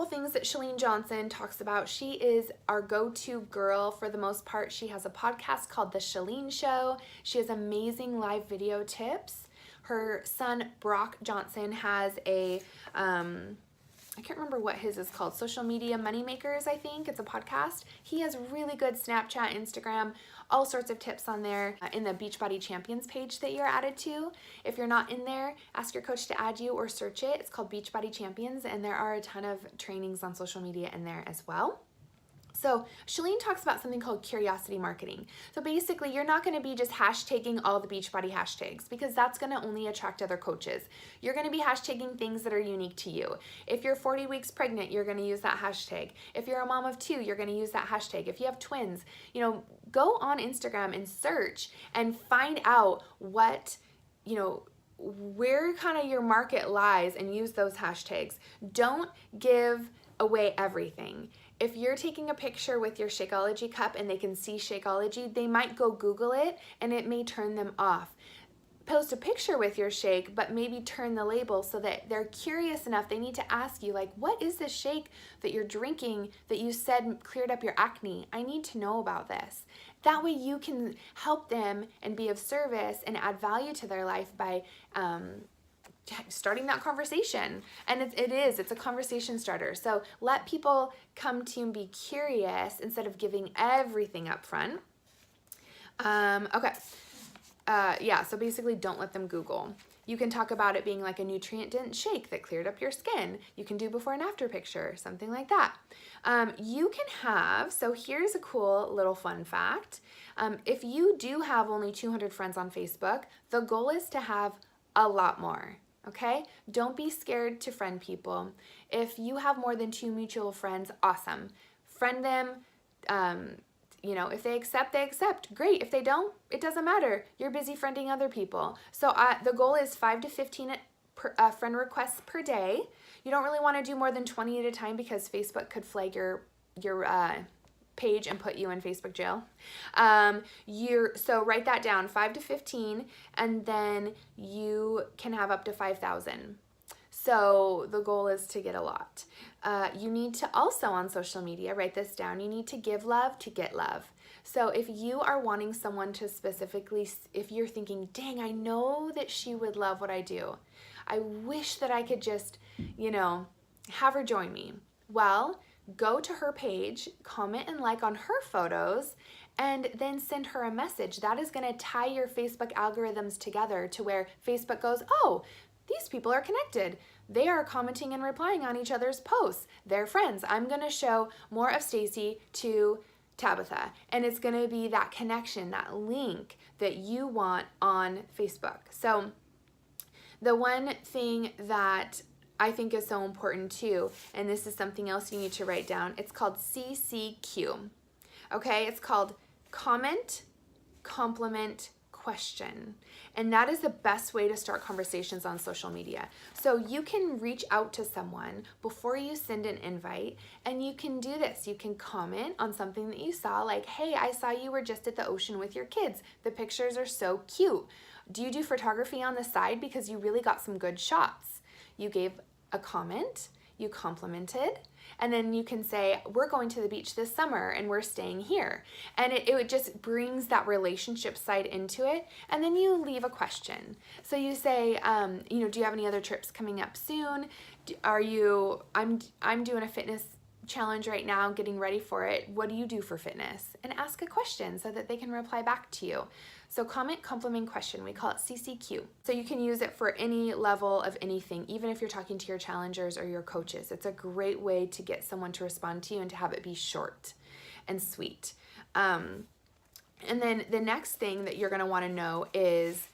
couple things that Chalene Johnson talks about. She is our go-to girl for the most part. She has a podcast called The Chalene Show. She has amazing live video tips. Her son, Brock Johnson, has a, I can't remember what his is called, Social Media Moneymakers, I think. It's a podcast. He has really good Snapchat, Instagram, all sorts of tips on there in the Beachbody Champions page that you're added to. If you're not in there, ask your coach to add you or search it. It's called Beachbody Champions, and there are a ton of trainings on social media in there as well. So Chalene talks about something called curiosity marketing. So basically, you're not going to be just hashtagging all the Beachbody hashtags, because that's going to only attract other coaches. You're going to be hashtagging things that are unique to you. If you're 40 weeks pregnant, you're going to use that hashtag. If you're a mom of 2, you're going to use that hashtag. If you have twins, you know, go on Instagram and search and find out what, you know, where kind of your market lies and use those hashtags. Don't give away everything. If you're taking a picture with your Shakeology cup and they can see Shakeology, they might go Google it and it may turn them off. Post a picture with your shake, but maybe turn the label so that they're curious enough. They need to ask you, like, what is this shake that you're drinking that you said cleared up your acne? I need to know about this. That way you can help them and be of service and add value to their life by starting that conversation. And it's a conversation starter. So let people come to you and be curious instead of giving everything up front. Okay. Yeah, so basically don't let them Google. You can talk about it being like a nutrient-dense shake that cleared up your skin. You can do before and after picture, something like that. You can have, so here's a cool little fun fact. If you do have only 200 friends on Facebook, the goal is to have a lot more. Okay? Don't be scared to friend people. If you have more than 2 mutual friends, awesome. Friend them. You know, if they accept, they accept. Great. If they don't, it doesn't matter. You're busy friending other people. So the goal is 5 to 15 friend requests per day. You don't really want to do more than 20 at a time because Facebook could flag your page and put you in Facebook jail. So write that down, 5 to 15, and then you can have up to 5,000. So the goal is to get a lot. You need to also on social media, write this down, you need to give love to get love. So if you are wanting someone to specifically, if you're thinking, dang, I know that she would love what I do. I wish that I could just, you know, have her join me. Well, go to her page, comment and like on her photos, and then send her a message. That is going to tie your Facebook algorithms together to where Facebook goes, oh, these people are connected. They are commenting and replying on each other's posts. They're friends. I'm going to show more of Stacy to Tabitha. And it's going to be that connection, that link that you want on Facebook. So the one thing that I think is so important too, and this is something else you need to write down, it's called CCQ. Okay, it's called comment, compliment, question. And that is the best way to start conversations on social media. So you can reach out to someone before you send an invite, and you can do this. You can comment on something that you saw, like, hey, I saw you were just at the ocean with your kids. The pictures are so cute. Do you do photography on the side? Because you really got some good shots. You gave a comment, you complimented, and then you can say, we're going to the beach this summer and we're staying here. And it just brings that relationship side into it. And then you leave a question. So you say, you know, do you have any other trips coming up soon? I'm doing a fitness challenge right now, getting ready for it. What do you do for fitness? And ask a question so that they can reply back to you. So comment, compliment, question. We call it CCQ. So you can use it for any level of anything, even if you're talking to your challengers or your coaches. It's a great way to get someone to respond to you and to have it be short and sweet. And then the next thing that you're going to want to know is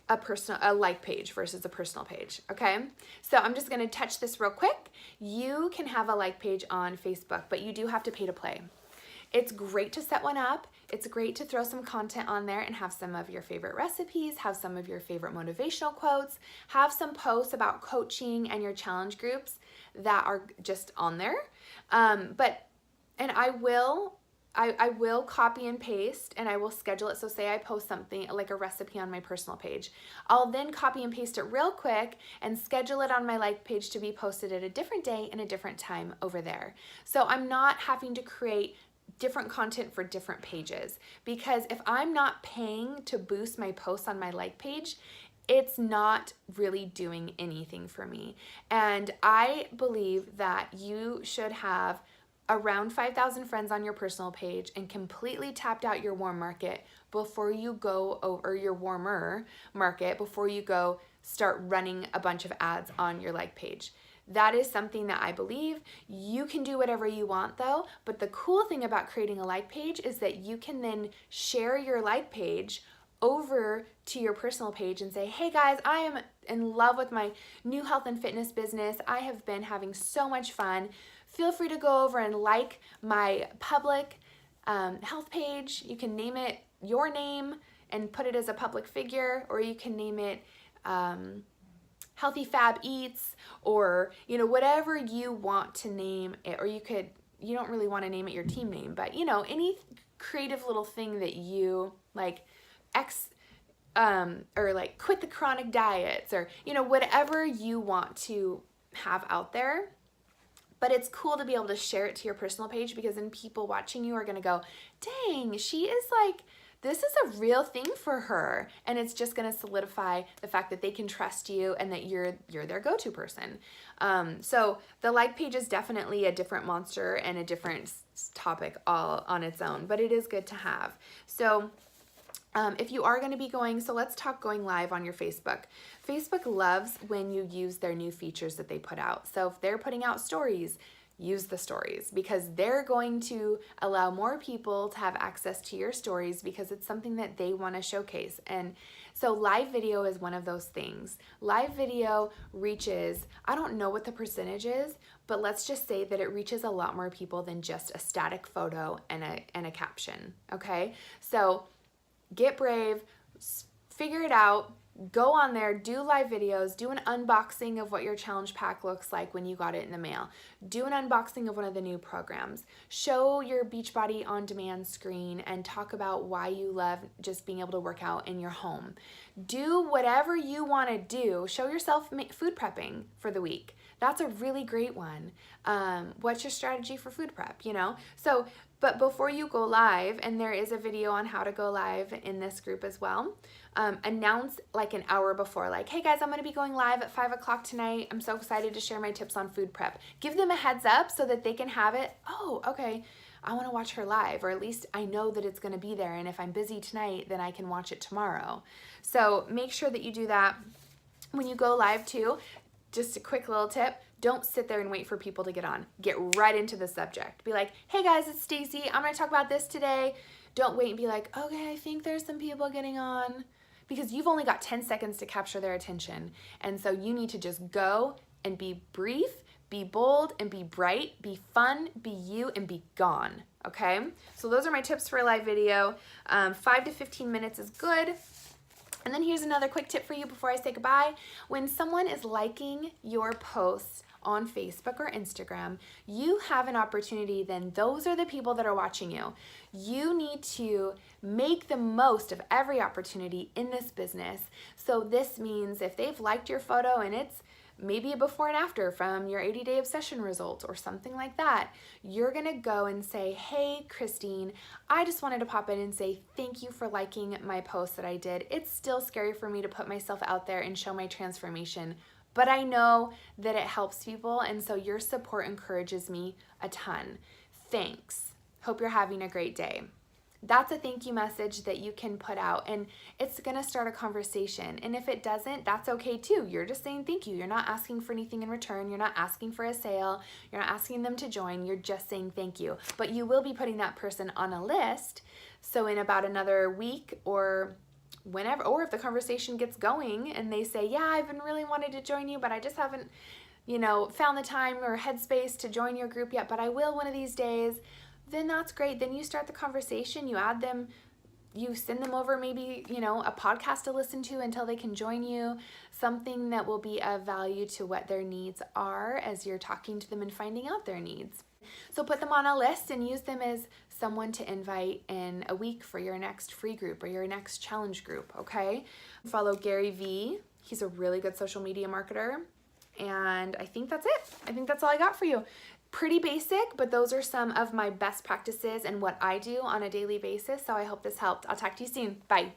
a like page versus a personal page, okay? So I'm just gonna touch this real quick. You can have a like page on Facebook, but you do have to pay to play. It's great to set one up. It's great to throw some content on there and have some of your favorite recipes, have some of your favorite motivational quotes, have some posts about coaching and your challenge groups that are just on there. And I will I will copy and paste and I will schedule it. So say I post something like a recipe on my personal page. I'll then copy and paste it real quick and schedule it on my like page to be posted at a different day and a different time over there. So I'm not having to create different content for different pages, because if I'm not paying to boost my posts on my like page, it's not really doing anything for me. And I believe that you should have around 5,000 friends on your personal page and completely tapped out your warm market before you go over your warmer market, before you go start running a bunch of ads on your like page. That is something that I believe. You can do whatever you want though, but the cool thing about creating a like page is that you can then share your like page over to your personal page and say, hey guys, I am in love with my new health and fitness business. I have been having so much fun. Feel free to go over and like my public health page. You can name it your name and put it as a public figure, or you can name it Healthy Fab Eats, or whatever you want to name it. Or you don't really want to name it your team name, but any creative little thing that you like, or like quit the chronic diets, or whatever you want to have out there. But it's cool to be able to share it to your personal page, because then people watching you are going to go, dang, she is like, this is a real thing for her. And it's just going to solidify the fact that they can trust you and that you're their go-to person. So the like page is definitely a different monster and a different topic all on its own, but it is good to have. So if you are going to be going, so let's talk going live on your Facebook. Facebook loves when you use their new features that they put out. So if they're putting out stories, use the stories, because they're going to allow more people to have access to your stories, because it's something that they want to showcase. And so live video is one of those things. Live video reaches, I don't know what the percentage is, but let's just say that it reaches a lot more people than just a static photo and a caption. Okay, so get brave, figure it out, go on there, do live videos, do an unboxing of what your challenge pack looks like when you got it in the mail. Do an unboxing of one of the new programs. Show your Beachbody on demand screen and talk about why you love just being able to work out in your home. Do whatever you want to do. Show yourself food prepping for the week. That's a really great one. What's your strategy for food prep, So, but before you go live, and there is a video on how to go live in this group as well, announce like an hour before, like, hey guys, I'm going to be going live at 5 o'clock tonight. I'm so excited to share my tips on food prep. Give them a heads up so that they can have it. Oh, okay, I want to watch her live, or at least I know that it's going to be there. And if I'm busy tonight, then I can watch it tomorrow. So make sure that you do that when you go live too. Just a quick little tip. Don't sit there and wait for people to get on. Get right into the subject. Be like, hey guys, it's Stacy. I'm going to talk about this today. Don't wait and be like, okay, I think there's some people getting on. Because you've only got 10 seconds to capture their attention. And so you need to just go and be brief, be bold, and be bright, be fun, be you, and be gone. Okay? So those are my tips for a live video. 5 to 15 minutes is good. And then here's another quick tip for you before I say goodbye. When someone is liking your posts on Facebook or Instagram, you have an opportunity then. Those are the people that are watching you. You need to make the most of every opportunity in this business. So this means if they've liked your photo and it's maybe a before and after from your 80-day obsession results or something like that, you're gonna go and say, hey, Christine, I just wanted to pop in and say thank you for liking my post that I did. It's still scary for me to put myself out there and show my transformation, but I know that it helps people, and so your support encourages me a ton. Thanks. Hope you're having a great day. That's a thank you message that you can put out, and it's gonna start a conversation. And if it doesn't, that's okay too. You're just saying thank you. You're not asking for anything in return. You're not asking for a sale. You're not asking them to join. You're just saying thank you. But you will be putting that person on a list. So in about another week or whenever, or if the conversation gets going and they say, yeah, I've been really wanted to join you, but I just haven't, found the time or headspace to join your group yet, but I will one of these days, then that's great. Then you start the conversation, you add them you send them over maybe, you know, a podcast to listen to until they can join you, something that will be of value to what their needs are as you're talking to them and finding out their needs. So put them on a list and use them as someone to invite in a week for your next free group or your next challenge group, okay? Follow Gary Vee. He's a really good social media marketer. And I think that's it. I think that's all I got for you. Pretty basic, but those are some of my best practices and what I do on a daily basis. So I hope this helped. I'll talk to you soon. Bye.